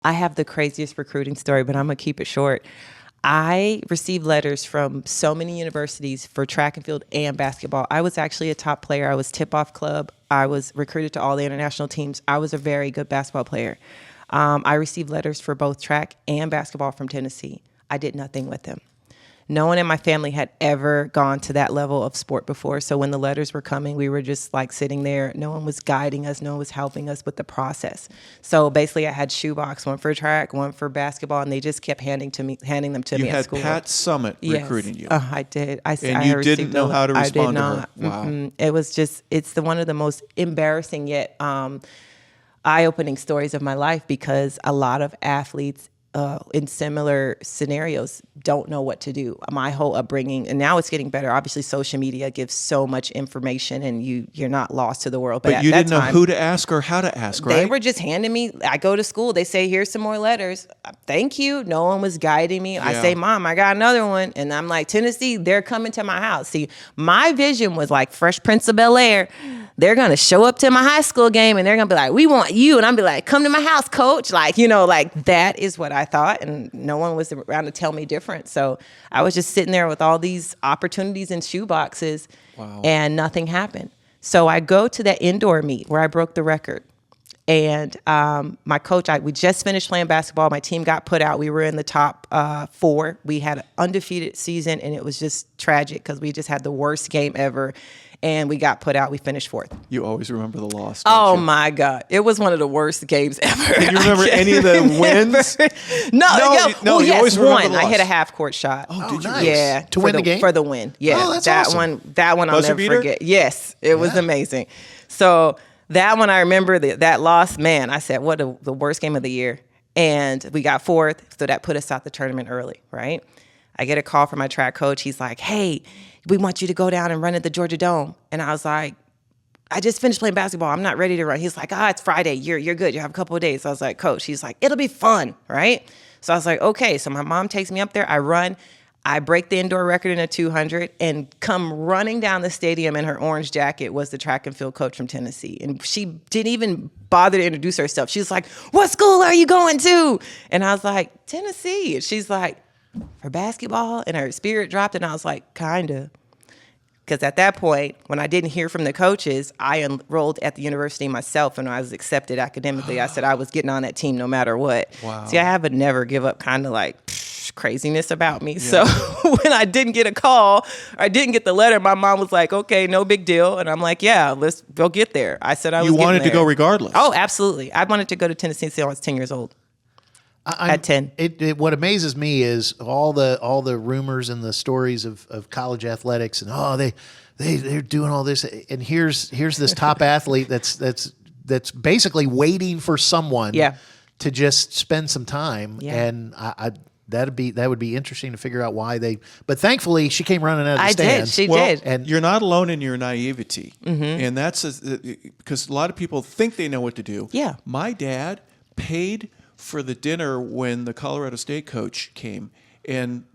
I have the craziest recruiting story, but I'm going to keep it short. I received letters from so many universities for track and field and basketball. I was actually a top player. I was tip-off club. I was recruited to all the international teams. I was a very good basketball player. I received letters for both track and basketball from Tennessee. I did nothing with them. No one in my family had ever gone to that level of sport before. So when the letters were coming, we were just like sitting there. No one was guiding us. No one was helping us with the process. So basically I had shoebox, one for track, one for basketball, and they just kept handing them to me at school. You had Pat Summitt recruiting you. I did. And you didn't know how to respond to her. Wow. Mm-mm. It was just, it's one of the most embarrassing yet eye-opening stories of my life, because a lot of athletes in similar scenarios don't know what to do. My whole upbringing, and now it's getting better. Obviously, social media gives so much information, and you're not lost to the world. But you didn't know who to ask or how to ask, right? They were just handing me. I go to school. They say, "Here's some more letters." Thank you. No one was guiding me. Yeah. I say, "Mom, I got another one," and I'm like, "Tennessee, they're coming to my house." See, my vision was like Fresh Prince of Bel-Air. They're gonna show up to my high school game, and they're gonna be like, "We want you," and I'm be like, "Come to my house, coach." Like, like that is what I thought, and no one was around to tell me different. So I was just sitting there with all these opportunities and shoe boxes, and nothing happened. So I go to that indoor meet where I broke the record, and my coach, we just finished playing basketball. My team got put out. We were in the top 4. We had an undefeated season, and it was just tragic because we just had the worst game ever. And we got put out. We finished 4th. You always remember the loss, don't you? My God. It was one of the worst games ever. Can you remember any of the wins? No, you always remember the loss. I hit a half-court shot. Oh, did you? Nice. Yeah. To win the game? For the win. Yeah. Oh, that's awesome. That one I'll Buzzer never beater? forget. Yes. It was amazing. So that one I remember, that loss, man, I said, what the worst game of the year. And we got 4th, so that put us out the tournament early, right? I get a call from my track coach. He's like, "Hey, we want you to go down and run at the Georgia Dome." And I was like, "I just finished playing basketball. I'm not ready to run." He's like, "It's Friday. You're good. You have a couple of days." So I was like, "Coach," he's like, "It'll be fun," right? So I was like, "Okay." So my mom takes me up there. I run. I break the indoor record in a 200, and come running down the stadium in her orange jacket was the track and field coach from Tennessee. And she didn't even bother to introduce herself. She was like, "What school are you going to?" And I was like, "Tennessee." And she's like, "For basketball?" And her spirit dropped, and I was like, "Kinda." Because at that point, when I didn't hear from the coaches, I enrolled at the university myself, and I was accepted academically. I said I was getting on that team no matter what. Wow. See, I have a never give up kind of like craziness about me. Yeah. So when I didn't get a call, or I didn't get the letter, my mom was like, "Okay, no big deal." And I'm like, "Yeah, let's go get there." I said I was. You wanted to go regardless. Oh, absolutely. I wanted to go to Tennessee until I was 10 years old. At 10. What amazes me is all the rumors and the stories of college athletics, and they're doing all this, and here's this top athlete that's basically waiting for someone to just spend some time, and that would be interesting to figure out why they. But thankfully, she came running out of the stands. She did. And you're not alone in your naivety, and that's because a lot of people think they know what to do. Yeah, my dad paid for the dinner when the Colorado State coach came, and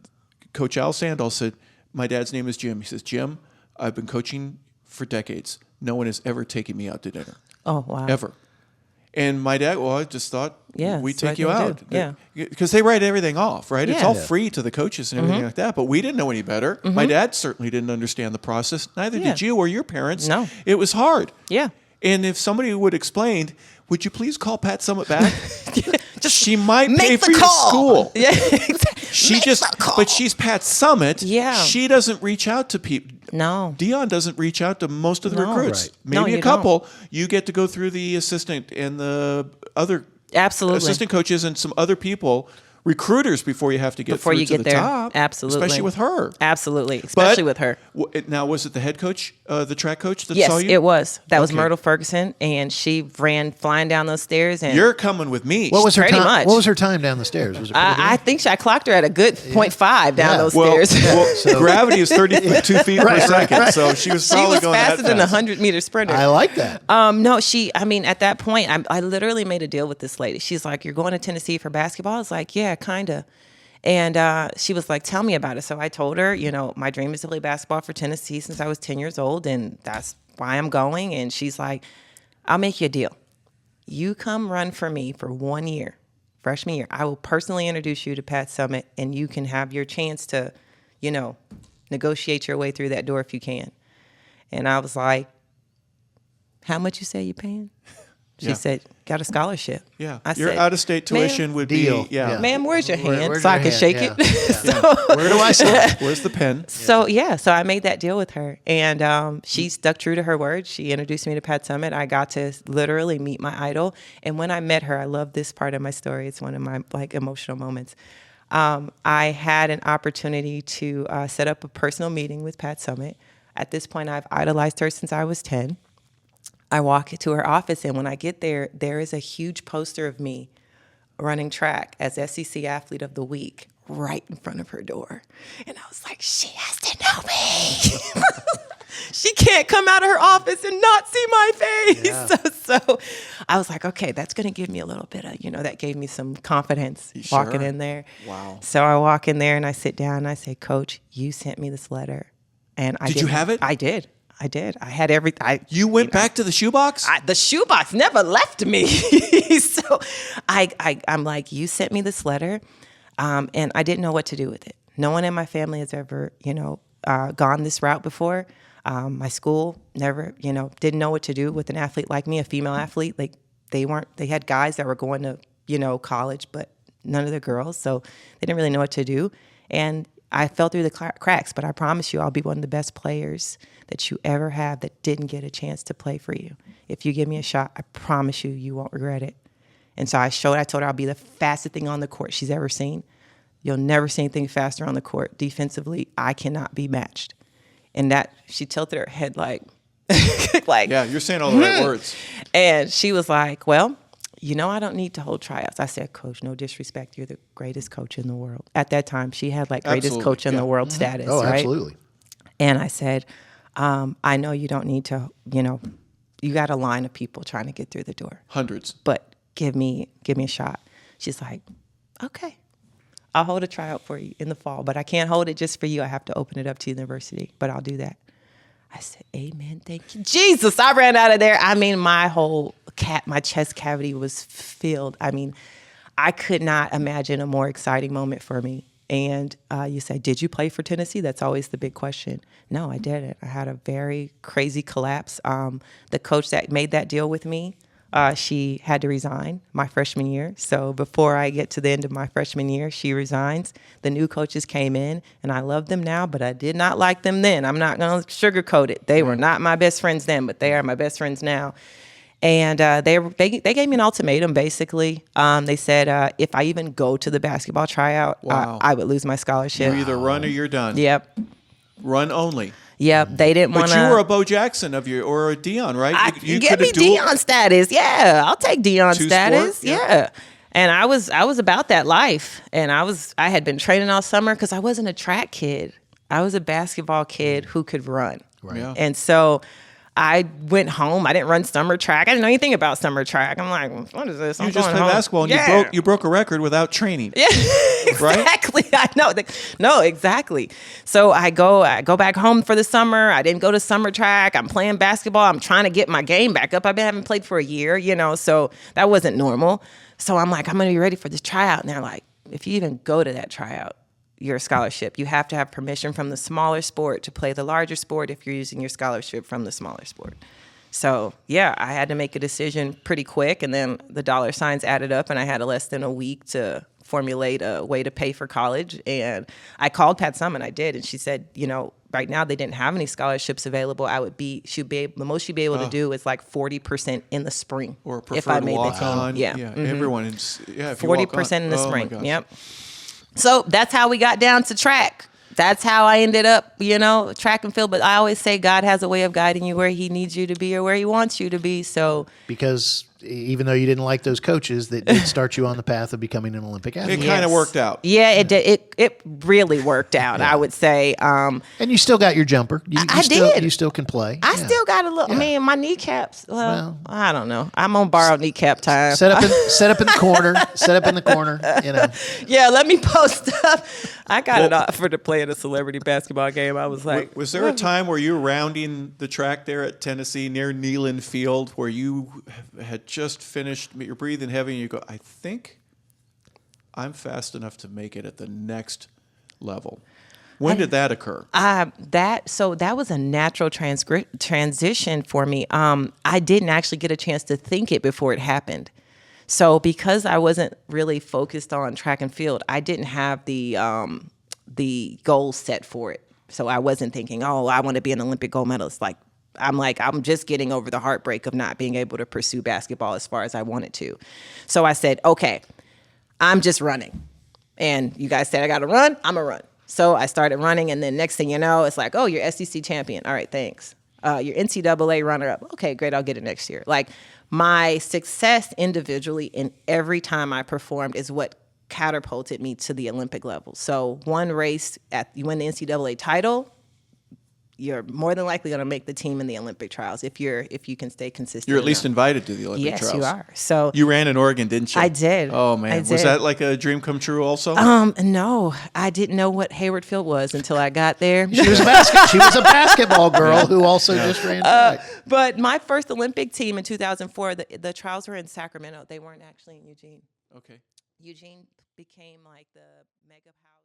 Coach Al Sandall said, "My dad's name is Jim." He says, "Jim, I've been coaching for decades. No one has ever taken me out to dinner. Oh, wow. Ever." And my dad, I just thought, we'd take you out. Yeah. Because they write everything off, right? It's all free to the coaches and everything like that. But we didn't know any better. My dad certainly didn't understand the process. Neither did you or your parents. No. It was hard. Yeah. And if somebody would explain, "Would you please call Pat Summitt back?" She might pay for your school. Yeah, exactly. But she's Pat Summitt. Yeah. She doesn't reach out to people. No. Dion doesn't reach out to most of the recruits. Right. Maybe you a couple. You get to go through the assistant and the other assistant coaches and some other people, recruiters, before you have to get through to the top. Absolutely. Especially with her. Absolutely. Especially with her. Now, was it the head coach, the track coach that yes, saw you? It was. That was Myrtle Ferguson, and she ran flying down those stairs. And you're coming with me. What was her pretty time? much. What was her time down the stairs? Was it I think I clocked her at a good 0.5 down those stairs. Well, gravity is 32 feet per second, so she was probably going that fast. She was faster than a 100-meter sprinter. I like that. No, at that point, I literally made a deal with this lady. She's like, "You're going to Tennessee for basketball?" I was like, "Yeah, kind of." And she was like, "Tell me about it." So I told her, my dream is to play basketball for Tennessee since I was 10 years old, and that's why I'm going. And she's like, "I'll make you a deal. You come run for me for 1 year freshman year. I will personally introduce you to Pat Summitt, and you can have your chance to, negotiate your way through that door if you can. And I was like, how much you say you're paying? She said, got a scholarship. Yeah. I Your said, out-of-state tuition would deal. be, yeah. ma'am, where's your hand Where's so I your can hand? shake Yeah. it? Where do I sign? Where's the pen? So I made that deal with her, and she stuck true to her word. She introduced me to Pat Summitt. I got to literally meet my idol, and when I met her, I love this part of my story. It's one of my emotional moments. I had an opportunity to set up a personal meeting with Pat Summitt. At this point, I've idolized her since I was 10. I walk into her office, and when I get there, there is a huge poster of me running track as SEC Athlete of the Week right in front of her door. And I was like, she has to know me. She can't come out of her office and not see my face. Yeah. So I was like, okay, that's going to give me a little bit of, that gave me some confidence walking in there. Wow. So I walk in there and I sit down and I say, Coach, you sent me this letter. And Did you have it? I did. I had everything. You went back to the shoebox? The shoebox never left me. So I'm like, you sent me this letter, and I didn't know what to do with it. No one in my family has ever, gone this route before. My school never, didn't know what to do with an athlete like me, a female athlete. Like they had guys that were going to, college, but none of the girls. So they didn't really know what to do. And I fell through the cracks, but I promise you I'll be one of the best players that you ever have that didn't get a chance to play for you. If you give me a shot, I promise you, you won't regret it. And so I told her I'll be the fastest thing on the court she's ever seen. You'll never see anything faster on the court. Defensively, I cannot be matched. And that, she tilted her head like, yeah, you're saying all the right words. And she was like, well, I don't need to hold tryouts. I said, Coach, no disrespect. You're the greatest coach in the world. At that time, she had greatest Absolutely. coach in the world status, Oh, right? absolutely. And I said, I know you don't need to, you got a line of people trying to get through the door. Hundreds. But give me a shot. She's like, okay, I'll hold a tryout for you in the fall, but I can't hold it just for you. I have to open it up to the university, but I'll do that. I said, amen, thank you. Jesus, I ran out of there. I mean, my whole my chest cavity was filled. I mean, I could not imagine a more exciting moment for me. And you say, did you play for Tennessee? That's always the big question. No, I didn't. I had a very crazy collapse. The coach that made that deal with me, she had to resign my freshman year. So before I get to the end of my freshman year, she resigns. The new coaches came in, and I love them now, but I did not like them then. I'm not going to sugarcoat it. They were not my best friends then, but they are my best friends now. And they gave me an ultimatum, basically. They said if I even go to the basketball tryout, Wow. I would lose my scholarship. You either run or you're done. Yep. Run only. Yep. They didn't want But to. you were a Bo Jackson or a Dion, right? You Get me Dion status. Yeah, I'll take Dion status. Two-sport? Yeah. And I was about that life. And I had been training all summer because I wasn't a track kid. I was a basketball kid who could run. Right. Yeah. And so I went home. I didn't run summer track. I didn't know anything about summer track. I'm like, what is this? You just played basketball and you broke a record without training. Yeah, exactly. Right? I know. No, exactly. So I go back home for the summer. I didn't go to summer track. I'm playing basketball. I'm trying to get my game back up. I haven't played for a year, so that wasn't normal. So I'm like, I'm going to be ready for this tryout. And they're like, if you even go to that tryout, your scholarship, you have to have permission from the smaller sport to play the larger sport if you're using your scholarship from the smaller sport. So yeah, I had to make a decision pretty quick, and then the dollar signs added up, and I had less than a week to formulate a way to pay for college. And I called Pat Summitt, I did, and she said, right now they didn't have any scholarships available. The most she'd be able to do is 40% in the spring. Or if I preferred made the team. walk-on. Yeah. Everyone. If you walk 40% on- in the oh my spring. gosh. Yep. So that's how we got down to track. That's how I ended up, track and field. But I always say God has a way of guiding you where he needs you to be or where he wants you to be. So Because even though you didn't like those coaches, that did start you on the path of becoming an Olympic athlete. It kind of worked out. yeah, it did. It really worked out, I would say. And you still got your jumper. I did. You still can play. I Yeah. still got a little. I mean, my kneecaps. Well, I don't know. I'm on borrowed kneecap time. Set up in the corner. Set up in the corner. Yeah, let me post up. I got an offer to play in a celebrity basketball game. I was like, Was there a time where you were rounding the track there at Tennessee near Neyland Field where you had just finished, you're breathing heavy, and you go, I think I'm fast enough to make it at the next level. When did that occur? That was a natural transition for me. I didn't actually get a chance to think it before it happened. So because I wasn't really focused on track and field, I didn't have the goals set for it. So I wasn't thinking, oh, I want to be an Olympic gold medalist. I'm just getting over the heartbreak of not being able to pursue basketball as far as I wanted to. So I said, okay, I'm just running. And you guys said I got to run, I'm going to run. So I started running, and then next thing you know, it's like, oh, you're SEC champion. All right, thanks. You're NCAA runner-up. Okay, great, I'll get it next year. Like, my success individually in every time I performed is what catapulted me to the Olympic level. So one race, you win the NCAA title, you're more than likely going to make the team in the Olympic trials if you can stay consistent. You're at least invited to the Olympic trials. Yes, you are. So you ran in Oregon, didn't you? I did. Oh man, was that like a dream come true also? No, I didn't know what Hayward Field was until I got there. She was a basketball girl who also just ran track. But my first Olympic team in 2004, the trials were in Sacramento. They weren't actually in Eugene. Okay. Eugene became like the mega power.